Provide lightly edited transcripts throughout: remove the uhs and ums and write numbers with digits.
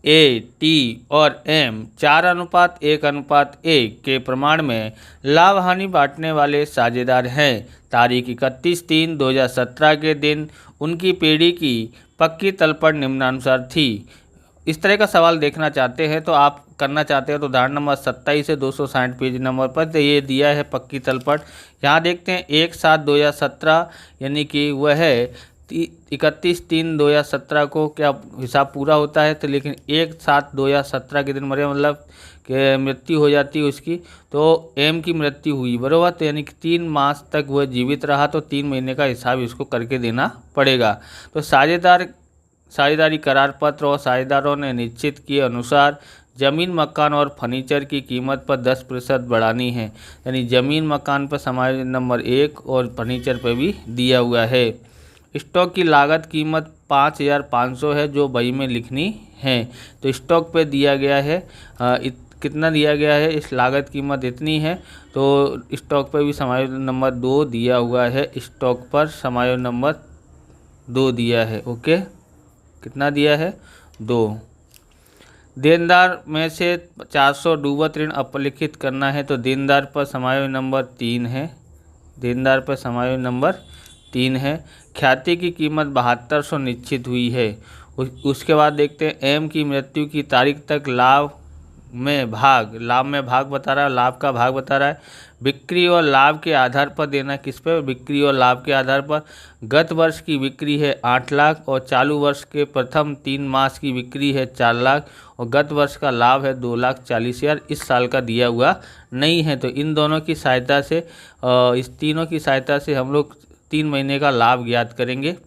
ए, T और M 4:1:1 के प्रमाण में लाभ हानि बांटने वाले साझेदार हैं। तारीख 31/3/2017 के दिन उनकी पेड़ी की पक्की तलपट निम्नानुसार थी। इस तरह का सवाल देखना चाहते हैं तो आप करना चाहते हैं तो उदाहरण नंबर 27 से 260 पेज नंबर पर तो ये दिया है पक्की तलपट। यहाँ देखते हैं 1/7/2017 यानी कि वह है 31/3/2017 को क्या हिसाब पूरा होता है, तो लेकिन 1/7/2017 के दिन मरे, मतलब कि मृत्यु हो जाती है उसकी, तो एम की मृत्यु हुई बराबर, तो यानी कि 3 मास तक वह जीवित रहा तो 3 महीने का हिसाब इसको करके देना पड़ेगा। तो साझेदारी करार पत्र और साझेदारों ने निश्चित किए अनुसार जमीन मकान और फर्नीचर की कीमत पर 10% बढ़ानी है, यानी जमीन मकान पर समायोजन नंबर 1 और फर्नीचर पर भी दिया हुआ है। स्टॉक की लागत कीमत 5,500 है जो बही में लिखनी है। तो स्टॉक पे दिया गया है कितना दिया गया है, इस लागत कीमत इतनी है, तो स्टॉक पर भी समायोजन नंबर 2 दिया हुआ है। स्टॉक पर समायोजन नंबर 2 दिया है। ओके, कितना दिया है, 2। देनदार में से 400 डूबत ऋण अपलिखित करना है, तो देनदार पर समायोजन नंबर 3 है। देनदार पर समायोजन नंबर 3 है। ख्याति की कीमत 7200 निश्चित हुई है। उसके बाद देखते हैं एम की मृत्यु की तारीख तक लाभ में भाग बता रहा है, लाभ का भाग बता रहा है। बिक्री और लाभ के आधार पर देना किस पे, बिक्री और लाभ के आधार पर। गत वर्ष की बिक्री है 8 लाख और चालू वर्ष के प्रथम 3 मास की बिक्री है 4 लाख और गत वर्ष का लाभ है 2,40,000, इस साल का दिया हुआ नहीं है। तो इन दोनों की सहायता से इस तीनों की सहायता से हम लोग 3 महीने का लाभ ज्ञात करेंगे।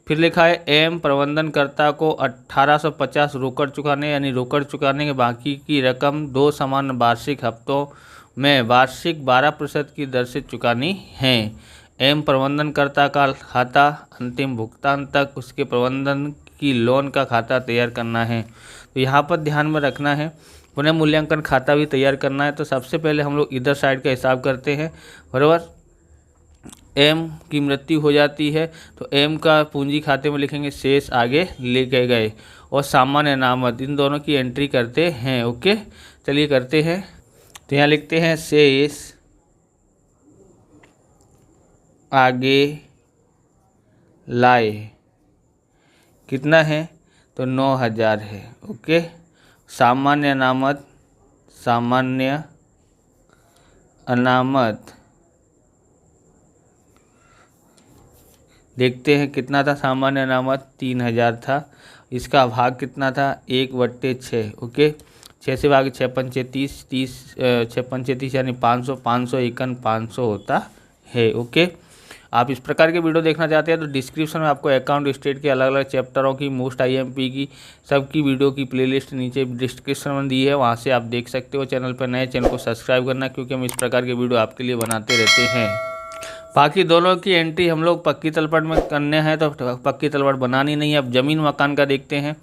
फिर लिखा है एम प्रबंधनकर्ता को 1850 रोकड़ चुकाने, यानी रोकड़ चुकाने के बाकी की रकम 2 समान वार्षिक हफ्तों में वार्षिक 12% की दर से चुकानी है। एम प्रबंधनकर्ता का खाता अंतिम भुगतान तक उसके प्रबंधन की लोन का खाता तैयार करना है। तो यहाँ पर ध्यान में रखना है, पुनः मूल्यांकन खाता भी तैयार करना है। तो सबसे पहले हम लोग इधर साइड का हिसाब करते हैं बराबर। एम की मृत्यु हो जाती है तो एम का पूंजी खाते में लिखेंगे, शेष आगे लेके गए और सामान्य अनामत, इन दोनों की एंट्री करते हैं। ओके, चलिए करते हैं। तो यहाँ लिखते हैं शेष आगे लाए, कितना है, तो 9,000 है। ओके, सामान्य अनामत देखते हैं कितना था, सामान्य अनामत 3,000 था। इसका भाग कितना था, 1/6। ओके, 6 से भाग 6 पंचे 30, 6 पंचे 30 यानी 500, 500 एकन 500 होता है। ओके, आप इस प्रकार के वीडियो देखना चाहते हैं तो डिस्क्रिप्शन में आपको अकाउंट स्टेट के अलग अलग चैप्टरों की, मोस्ट आईएमपी की सबकी वीडियो की प्लेलिस्ट नीचे डिस्क्रिप्शन में दी है, वहाँ से आप देख सकते हो। चैनल पर नए, चैनल को सब्सक्राइब करना क्योंकि हम इस प्रकार के वीडियो आपके लिए बनाते रहते हैं। बाकी दोनों की एंट्री हम लोग पक्की तलपट में करने हैं तो पक्की तलपट बनानी नहीं है। अब जमीन मकान का देखते हैं,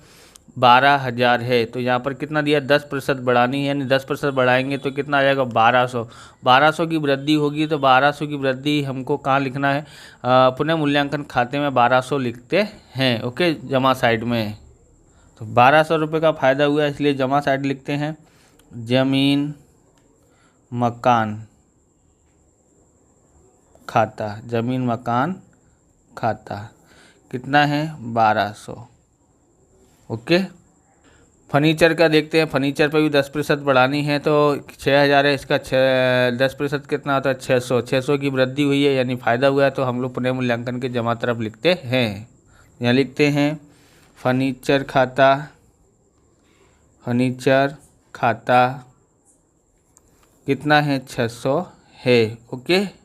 12,000 है तो यहाँ पर कितना दिया, 10% बढ़ानी है, यानी 10% बढ़ाएंगे तो कितना आ जाएगा, 1200। 1200 की वृद्धि होगी तो 1200 की वृद्धि हमको कहाँ लिखना है, पुनः मूल्यांकन खाते में 1200 लिखते हैं। ओके, जमा साइड में तो 1200 रुपये का फ़ायदा हुआ इसलिए जमा साइड लिखते हैं। जमीन मकान खाता, जमीन मकान खाता कितना है, 1200। ओके, फर्नीचर का देखते हैं, फर्नीचर पर भी 10% बढ़ानी है तो 6,000 है, इसका 10% कितना होता है, 600। 600 की वृद्धि हुई है यानी फ़ायदा हुआ है तो हम लोग पुनः मूल्यांकन के जमा तरफ लिखते हैं। यहाँ लिखते हैं फर्नीचर खाता कितना है, 600 है। ओके,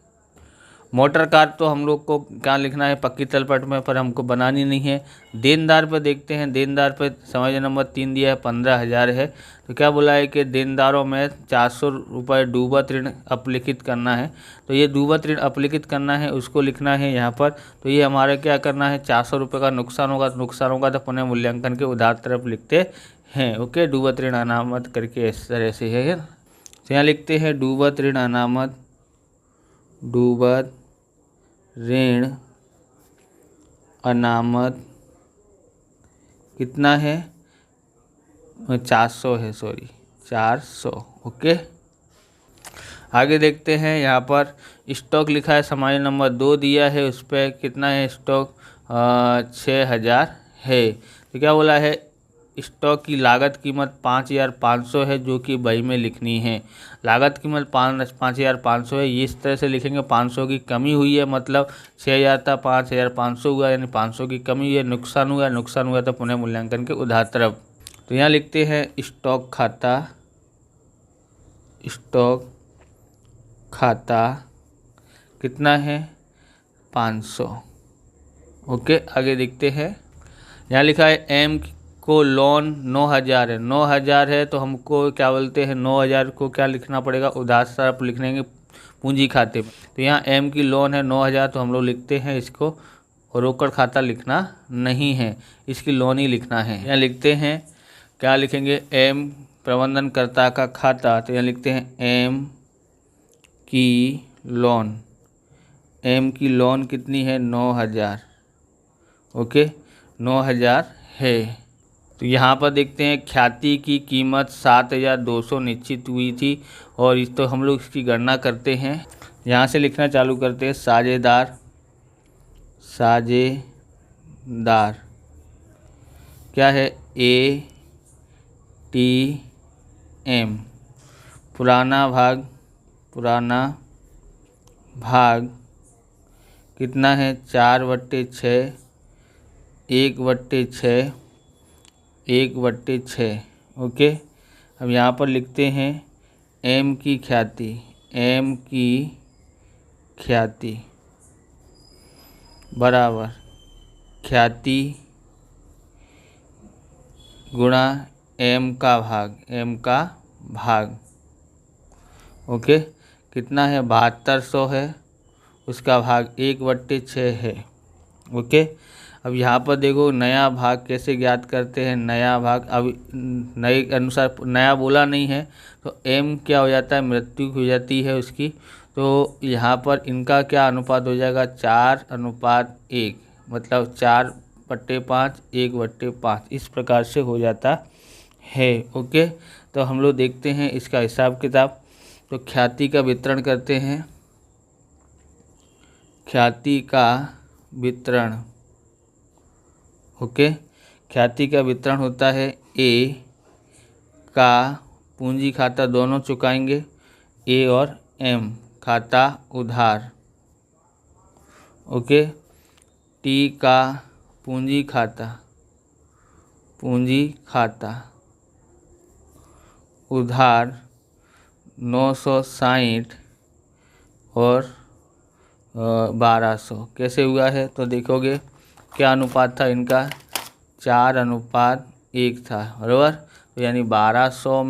मोटर कार तो हम लोग को क्या लिखना है, पक्की तलपट में, पर हमको बनानी नहीं है। देनदार पर देखते हैं, देनदार पर समायोजन नंबर 3 दिया है, 15,000 है। तो क्या बोला है कि देनदारों में 400 रुपये डूबत ऋण अपलिखित करना है, तो ये डूबत ऋण अपलिखित करना है, उसको लिखना है यहाँ पर। तो ये हमारा क्या करना है, 400 रुपये का नुकसान होगा तो पुनः मूल्यांकन के उधार तरफ लिखते हैं। ओके, डूबत ऋण अनामत करके इस तरह से है। तो यहाँ लिखते हैं डूबत ऋण अनामत, डूबत ऋण अनामत कितना है, 400 है, सॉरी 400। ओके, आगे देखते हैं। यहाँ पर स्टॉक लिखा है, समायोजन नंबर 2 दिया है, उस पर कितना है स्टॉक, 6000 है। तो क्या बोला है, स्टॉक की लागत कीमत 5500 है, जो कि बही में लिखनी है। लागत कीमत 5500 है, इस तरह से लिखेंगे। 500 की कमी हुई है, मतलब 6000 था 5500 हुआ, यानी 500 की कमी हुई है। नुकसान हुआ तो पुनः मूल्यांकन के उधार तरफ। तो यहाँ लिखते हैं स्टॉक खाता कितना है, 500। ओके, आगे देखते हैं। यहाँ लिखा है एम को लोन 9000 है, 9000 है, तो हमको क्या बोलते हैं, 9000 को क्या लिखना पड़ेगा, उधार तरफ लिखेंगे पूंजी खाते में। तो यहाँ एम की लोन है 9000, तो हम लोग लिखते हैं इसको, और रोकड़ खाता लिखना नहीं है, इसकी लोन ही लिखना है। यहाँ लिखते हैं, क्या लिखेंगे, एम प्रबंधनकर्ता का खाता, तो यहाँ लिखते हैं एम की लोन कितनी है, 9000। ओके, 9000 है। तो यहाँ पर देखते हैं ख्याति की कीमत 7200 निश्चित हुई थी, और इस तो हम लोग इसकी गणना करते हैं। यहाँ से लिखना चालू करते हैं। साझेदार क्या है, ATM। पुराना भाग कितना है, 4/6, 1/6। ओके, अब यहाँ पर लिखते हैं एम की ख्याति बराबर ख्याति गुणा एम का भाग। ओके, कितना है, 7200 है, उसका भाग 1/6 है। ओके, अब यहाँ पर देखो नया भाग कैसे ज्ञात करते हैं। नया भाग अब नए अनुसार नया बोला नहीं है, तो एम क्या हो जाता है, मृत्यु हो जाती है उसकी। तो यहाँ पर इनका क्या अनुपात हो जाएगा, 4:1, मतलब 4/5, 1/5, इस प्रकार से हो जाता है। ओके, तो हम लोग देखते हैं इसका हिसाब किताब। तो ख्याति का वितरण करते हैं। ख्याति का वितरण, ओके, ख्याति का वितरण होता है, ए का पूंजी खाता दोनों चुकाएंगे, ए और एम खाता उधार। ओके, टी का पूंजी खाता उधार 960 और 1200। कैसे हुआ है, तो देखोगे क्या अनुपात था इनका, 4:1 था, बराबर। तो यानी 1200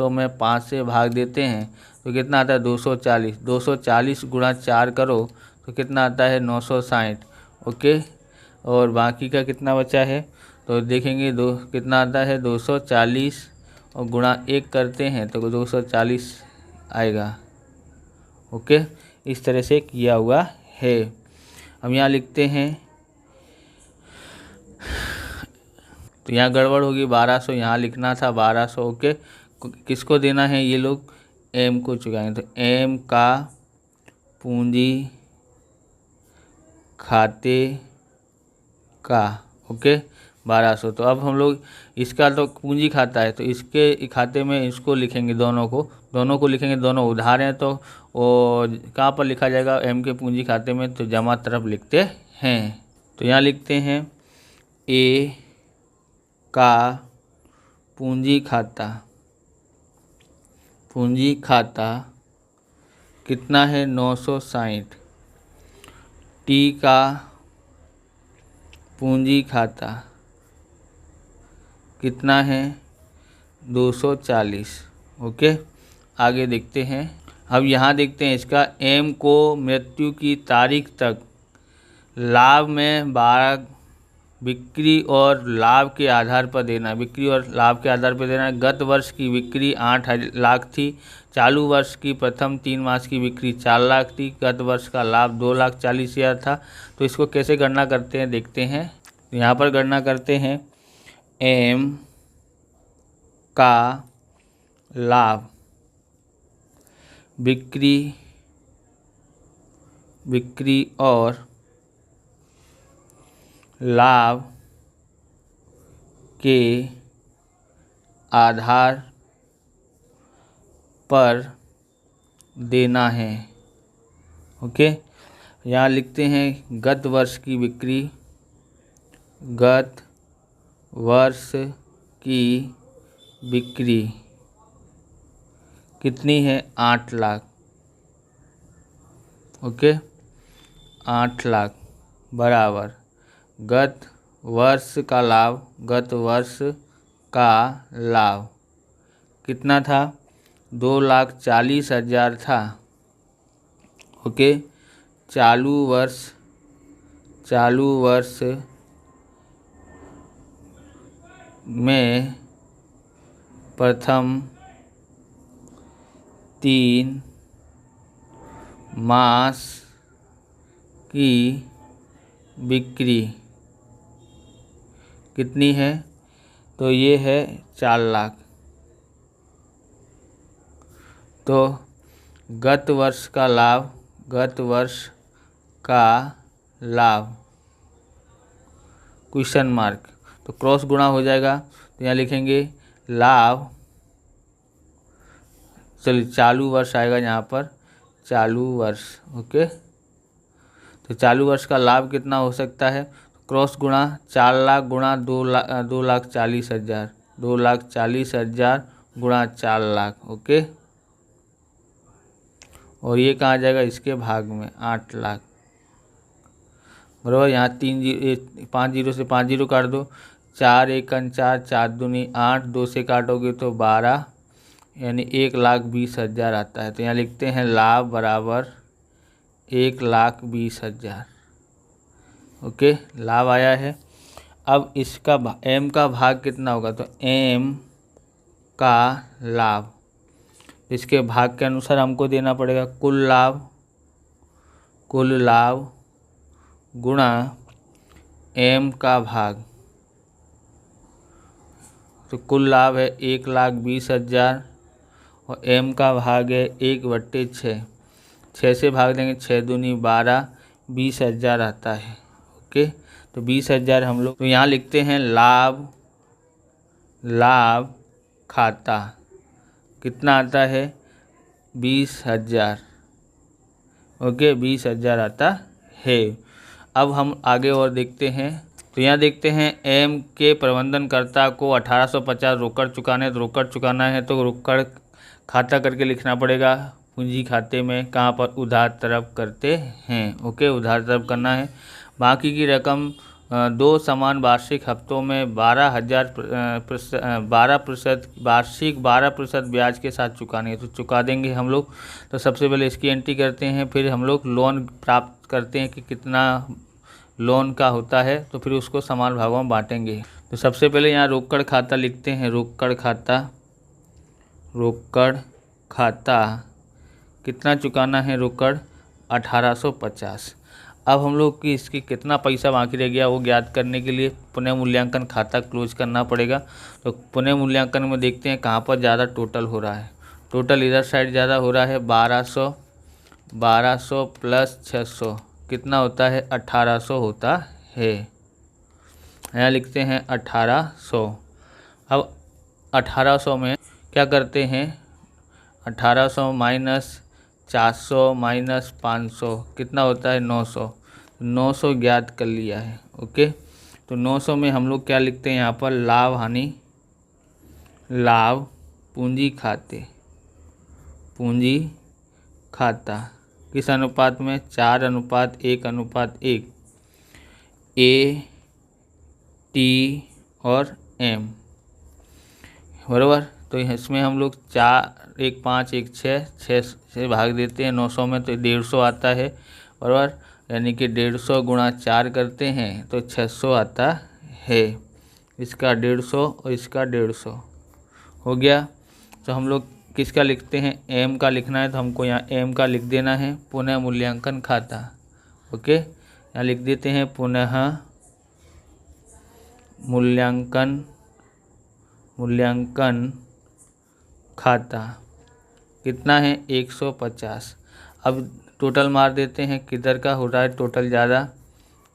में 5 से भाग देते हैं तो कितना आता है, 240। 240 गुणा 4 करो तो कितना आता है, 960। ओके, और बाकी का कितना बचा है, तो देखेंगे कितना आता है, 240 और गुणा 1 करते हैं तो 240 आएगा। ओके, इस तरह से किया हुआ है। अब यहाँ लिखते हैं, तो यहाँ गड़बड़ होगी, 1200 यहाँ लिखना था 1200। ओके, किसको देना है, ये लोग एम को चुकाएंगे, तो एम का पूंजी खाते का, ओके, 1200। तो अब हम लोग इसका तो पूंजी खाता है, तो इसके खाते में इसको लिखेंगे, दोनों को लिखेंगे, दोनों उधार हैं, तो वो कहाँ पर लिखा जाएगा, एम के पूंजी खाते में, तो जमा तरफ लिखते हैं। तो यहाँ लिखते हैं ए का पूंजी खाता कितना है, 960। टी का पूंजी खाता कितना है, 240। ओके, आगे देखते हैं। अब यहाँ देखते हैं इसका, एम को मृत्यु की तारीख तक लाभ में 12 बिक्री और लाभ के आधार पर देना, गत वर्ष की बिक्री 8 लाख थी, चालू वर्ष की प्रथम 3 मास की बिक्री 4 लाख थी, गत वर्ष का लाभ 2,40,000 था। तो इसको कैसे गणना करते हैं देखते हैं। यहाँ पर गणना करते हैं, एम का लाभ बिक्री और लाभ के आधार पर देना है। ओके, यहाँ लिखते हैं गत वर्ष की बिक्री, गत वर्ष की बिक्री कितनी है? 8 लाख। ओके, 8 लाख बराबर गत वर्ष का लाभ, गत वर्ष का लाभ कितना था? 2,40,000 था। ओके, चालू वर्ष में प्रथम 3 मास की बिक्री कितनी है? तो ये है 4 लाख। तो गत वर्ष का लाभ, गत वर्ष का लाभ क्वेश्चन मार्क, तो क्रॉस गुणा हो जाएगा। तो यहाँ लिखेंगे लाभ, चलिए चालू वर्ष आएगा यहाँ पर, चालू वर्ष। ओके, तो चालू वर्ष का लाभ कितना हो सकता है? क्रॉस गुणा 4 लाख गुणा 2,40,000, 2,40,000 गुणा 4 लाख। ओके, और ये कहाँ जाएगा? इसके भाग में 8 लाख बराबर। यहाँ 5 जीरो से 5 जीरो काट दो, 4 एकन 4, 4 दूनी 8, 2 से काटोगे तो 12, यानी 1,20,000 आता है। तो यहाँ लिखते हैं लाभ बराबर 1,20,000। ओके, लाभ आया है। अब इसका एम का भाग कितना होगा? तो एम का लाभ इसके भाग के अनुसार हमको देना पड़ेगा कुल लाभ गुणा एम का भाग। तो कुल लाभ है 1,20,000 और एम का भाग है 1/6। 6 से भाग देंगे, 6 दूनी 12, 20,000 आता है। ओके, तो 20,000 हम लोग, तो यहाँ लिखते हैं लाभ खाता कितना आता है? 20,000। ओके, 20,000 आता है। अब हम आगे और देखते हैं। तो यहाँ देखते हैं एम के प्रबंधनकर्ता को 1850 रोकड़ चुकाने, तो रोकड़ चुकाना है तो रोकड़ खाता करके लिखना पड़ेगा पूंजी खाते में। कहाँ पर? उधार तरफ करते हैं। ओके, उधार तरफ करना है। बाकी की रकम 2 समान वार्षिक हफ्तों में 12% वार्षिक 12% ब्याज के साथ चुकानी है, तो चुका देंगे हम लोग। तो सबसे पहले इसकी एंट्री करते हैं, फिर हम लोग लोन प्राप्त करते हैं कि कितना लोन का होता है, तो फिर उसको समान भागों में बांटेंगे। तो सबसे पहले यहाँ रोकड़ खाता लिखते हैं। रोकड़ खाता कितना चुकाना है? रोकड़ 1850। अब हम लोग की इसकी कितना पैसा बाकी रह गया वो ज्ञात करने के लिए पुनः मूल्यांकन खाता क्लोज करना पड़ेगा। तो पुनः मूल्यांकन में देखते हैं कहाँ पर ज़्यादा टोटल हो रहा है। टोटल इधर साइड ज़्यादा हो रहा है, 1200 प्लस 600 कितना होता है? 1800 होता है। यहाँ लिखते हैं 1800। अब 1800 में क्या करते हैं? 1800 माइनस 400 माइनस 500 कितना होता है? 900। 900 ज्ञात कर लिया है। ओके, तो 900 में हम लोग क्या लिखते हैं? यहाँ पर लाभ हानि, लाभ पूंजी खाता किस अनुपात में? 4:1:1 ए, टी और एम बराबर। तो इसमें हम लोग 4, 1, 5, 1, 6 से भाग देते हैं 900 में, तो 150 आता है बराबर। यानी कि 150 गुणा 4 करते हैं तो 600 आता है। इसका 150 और इसका 150 हो गया। तो हम लोग किसका लिखते हैं? एम का लिखना है, तो हमको यहाँ एम का लिख देना है, पुनः मूल्यांकन खाता। ओके, यहाँ लिख देते हैं पुनः मूल्यांकन मूल्यांकन खाता कितना है 150। अब टोटल मार देते हैं, किधर का हो रहा है टोटल ज़्यादा,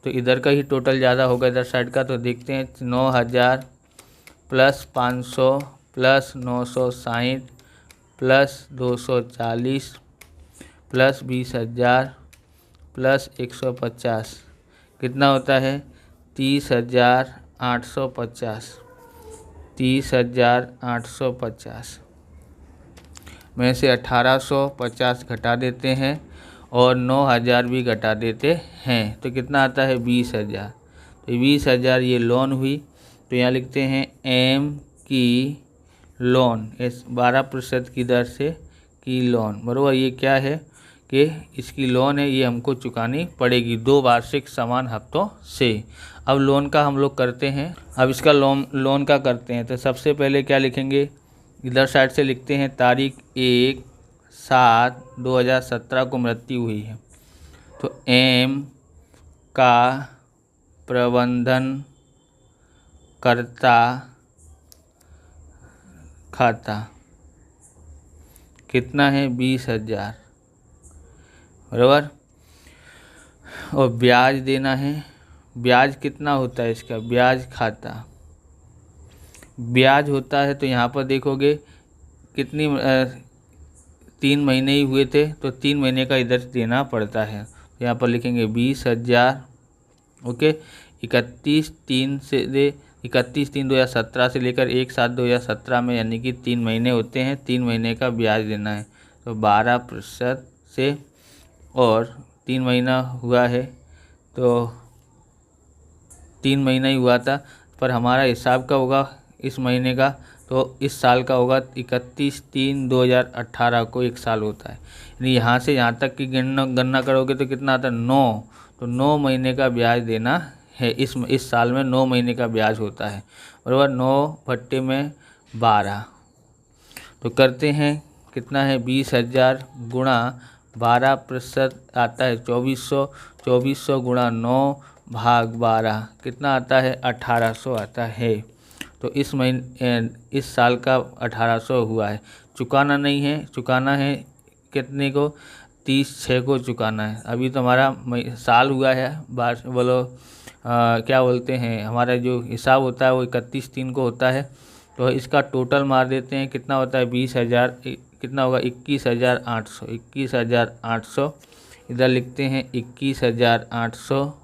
तो इधर का ही टोटल ज़्यादा होगा इधर साइड का। तो देखते हैं 9000 plus 500 plus 960 plus 240 plus 20,000 plus 150 कितना होता है 30,850। 30,850 में से 1850 घटा देते हैं और 9000 भी घटा देते हैं, तो कितना आता है 20,000। तो 20,000 ये लोन हुई। तो यहाँ लिखते हैं एम की लोन 12% की दर से की लोन, बराबर। ये क्या है कि इसकी लोन है, ये हमको चुकानी पड़ेगी 2 वार्षिक समान हफ्तों से। अब लोन का हम लोग करते हैं, अब इसका लोन का करते हैं। तो सबसे पहले क्या लिखेंगे, इधर साइड से लिखते हैं तारीख 1/7/2017 को मृत्यु हुई है। तो एम का प्रबंधन कर्ता खाता कितना है 20,000, बराबर। और ब्याज देना है, ब्याज कितना होता है इसका, ब्याज खाता ब्याज होता है। तो यहाँ पर देखोगे कितनी 3 महीने ही हुए थे, तो 3 महीने का इधर देना पड़ता है। तो यहाँ पर लिखेंगे 20,000, ओके। 31/3/2017 से लेकर 1/7/2017 में, यानी कि 3 महीने होते हैं, 3 महीने का ब्याज देना है। तो 12% से, और 3 महीना हुआ है, तो 3 महीना ही हुआ था, पर हमारा हिसाब का होगा इस महीने का, तो इस साल का होगा 31/3/2018 को 1 साल होता है। यानी यहाँ से यहाँ तक की गणना करोगे तो कितना आता है 9। तो 9 महीने का ब्याज देना है इस साल में, 9 महीने का ब्याज होता है, बराबर। 9/12 तो करते हैं, कितना है 20,000 गुणा 12% आता है 2400। 2400 गुणा 9/12 कितना आता है 1800 आता है। तो इस साल का 1800 हुआ है। चुकाना नहीं है, चुकाना है कितने को 30/6 को चुकाना है। अभी तो हमारा साल हुआ है, बोलो क्या बोलते हैं, हमारा जो हिसाब होता है वो 31/3 को होता है। तो इसका टोटल मार देते हैं, कितना होता है 20,000, कितना होगा 21,800। 21,800 इधर लिखते हैं 21,800,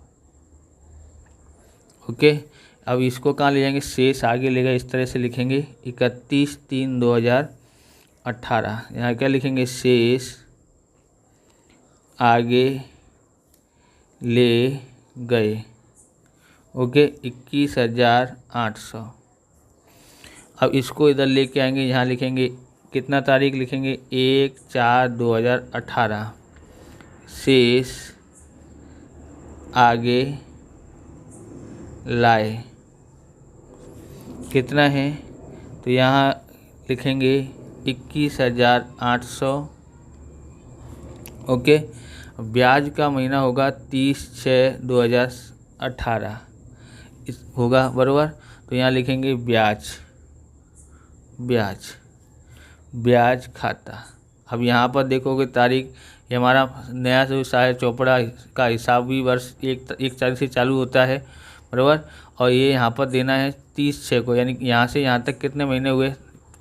ओके। अब इसको कहाँ ले जाएंगे, शेष आगे लेगा, इस तरह से लिखेंगे 31/3/2018। यहाँ क्या लिखेंगे, शेष आगे ले गए, ओके 21,800। अब इसको इधर लेके आएंगे, यहाँ लिखेंगे कितना तारीख लिखेंगे 1/4/2018, शेष आगे लाए कितना है, तो यहाँ लिखेंगे 21,800, ओके। ब्याज का महीना होगा 30/6/2018 होगा, बराबर। तो यहाँ लिखेंगे ब्याज खाता। अब यहाँ पर देखोगे तारीख, ये हमारा नया जो साहिब चोपड़ा का हिसाब भी वर्ष 1 तारीख से चालू होता है, बराबर। और ये यहाँ पर देना है 30/6 को, यानी यहाँ से यहाँ तक कितने महीने हुए,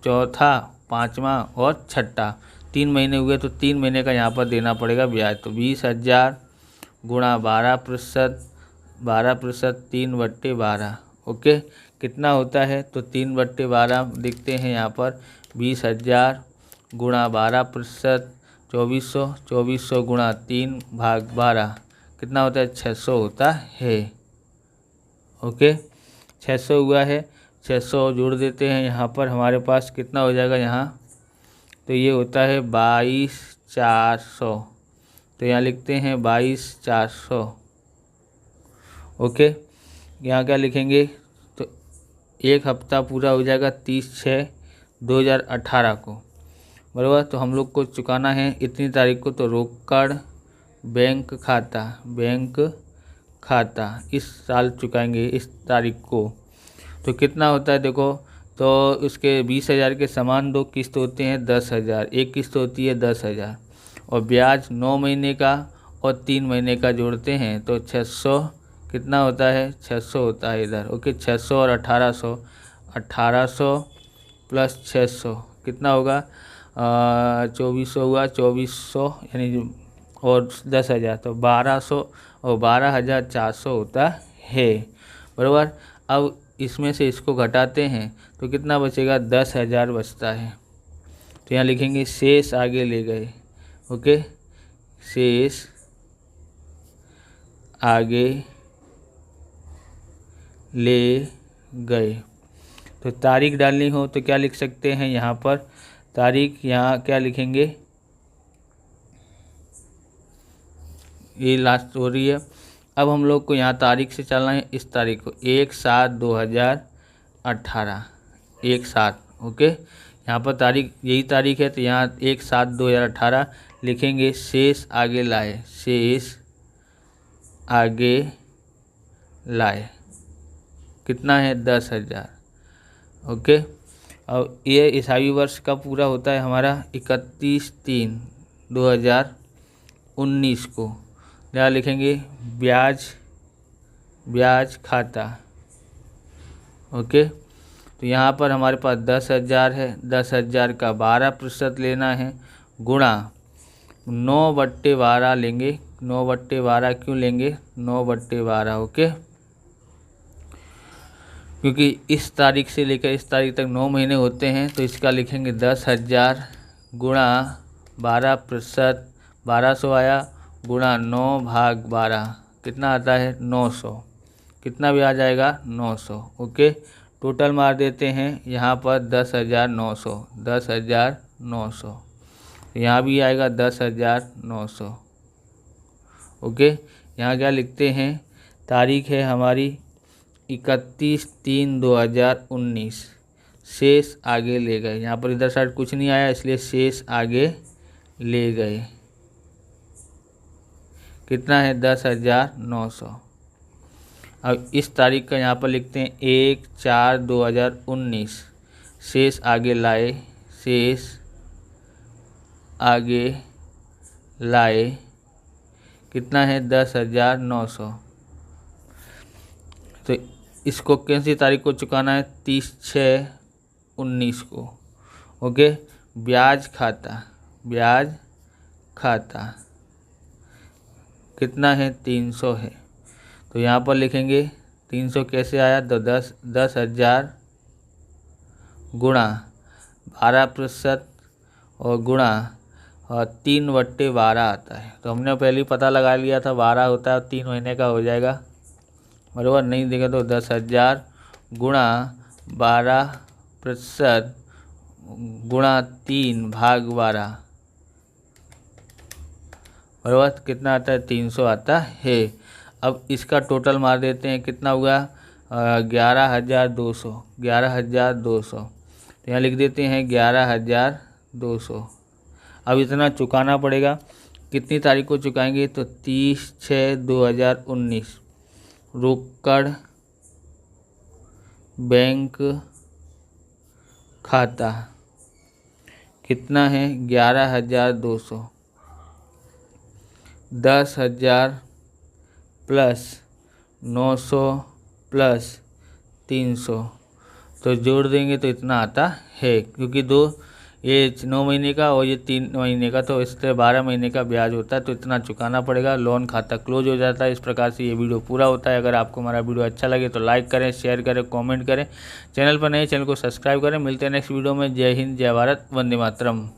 चौथा, पाँचवा और छठा, 3 महीने हुए। तो 3 महीने का यहाँ पर देना पड़ेगा ब्याज। तो 20,000 गुणा 12%, 3/12, ओके। कितना होता है, तो 3/12 देखते हैं यहाँ पर, 20,000 गुणा 12%, 2400, 2400 गुणा 3/12 कितना होता है 600 होता है, ओके। 600 हुआ है, 600 जोड़ देते हैं यहाँ पर, हमारे पास कितना हो जाएगा यहाँ, तो ये होता है 22,400। तो यहाँ लिखते हैं 22,400, ओके। यहाँ क्या लिखेंगे, तो 1 हफ्ता पूरा हो जाएगा 30/6/2018 को, बराबर। तो हम लोग को चुकाना है इतनी तारीख को। तो रोकड़ बैंक खाता इस साल चुकाएंगे इस तारीख को। तो कितना होता है देखो, तो उसके 20,000 के समान 2 किस्त होते हैं 10,000, एक किस्त होती है 10,000, और ब्याज 9 महीने का और 3 महीने का जोड़ते हैं तो 600 कितना होता है, 600 होता है इधर। ओके, 600 और 1800, 1800 प्लस 600 कितना होगा, 2400 हुआ, 2400 यानी और 10,000 तो 1200 और 12,400 होता है, बराबर। अब इसमें से इसको घटाते हैं तो कितना बचेगा, 10,000 बचता है। तो यहाँ लिखेंगे शेष आगे ले गए। ओके, शेष आगे ले गए। तो तारीख डालनी हो तो क्या लिख सकते हैं यहाँ पर, तारीख यहाँ क्या लिखेंगे, ये लास्ट हो रही है। अब हम लोग को यहाँ तारीख से चलना है, इस तारीख को 1/7/2018, 1/7। ओके, यहाँ पर तारीख यही तारीख है तो यहाँ 1/7/2018 लिखेंगे। शेष आगे लाए, शेष आगे लाए कितना है, 10,000। ओके, और ये ईसावी वर्ष कब पूरा होता है हमारा, 31/3/2019 को। यहाँ लिखेंगे ब्याज खाता। ओके, तो यहाँ पर हमारे पास 10,000 है, 10,000 का 12% लेना है, गुणा 9/12 लेंगे। 9/12 क्यों लेंगे, 9/12 ओके, क्योंकि इस तारीख से लेकर इस तारीख तक 9 महीने होते हैं तो इसका लिखेंगे 10,000 गुणा 12%, 1200 आया, गुणा 9/12 कितना आता है, 900। कितना भी आ जाएगा, 900। ओके, टोटल मार देते हैं यहाँ पर 10,900, 10,900, यहाँ भी आएगा 10,900। ओके, यहाँ क्या लिखते हैं, तारीख है हमारी 31/3/2019, शेष आगे ले गए। यहाँ पर इधर साइड कुछ नहीं आया इसलिए शेष आगे ले गए कितना है, 10,900। अब इस तारीख का यहाँ पर लिखते हैं 1/4/2019, शेष आगे लाए, शेष आगे लाए कितना है, 10,900। तो इसको कौन सी तारीख को चुकाना है, 30/6/19 को। ओके, ब्याज खाता कितना है, 300 है। तो यहाँ पर लिखेंगे 300 कैसे आया, तो 10,000 गुणा 12% और गुणा 3/12 आता है। तो हमने पहले ही पता लगा लिया था 12 होता है, 3 महीने का हो जाएगा, बराबर। नहीं देगा तो 10,000 गुणा 12% गुणा 3/12 बराबर कितना आता है, 300 आता है। अब इसका टोटल मार देते हैं, कितना हुआ, 11,200, 11,200। तो यहाँ लिख देते हैं 11,200। अब इतना चुकाना पड़ेगा, कितनी तारीख को चुकाएंगे, तो 30/6/2019। रोकड़ बैंक खाता कितना है, 11,200, 10,000 प्लस 900 प्लस 300 तो जोड़ देंगे तो इतना आता है, क्योंकि ये 9 महीने का और ये 3 महीने का, तो इससे 12 महीने का ब्याज होता है, तो इतना चुकाना पड़ेगा। लोन खाता क्लोज हो जाता है। इस प्रकार से ये वीडियो पूरा होता है। अगर आपको हमारा वीडियो अच्छा लगे तो लाइक करें, शेयर करें, कमेंट करें। चैनल पर नए चैनल को सब्सक्राइब करें। मिलते हैं नेक्स्ट वीडियो में। जय हिंद, जय भारत, वंदे मातरम।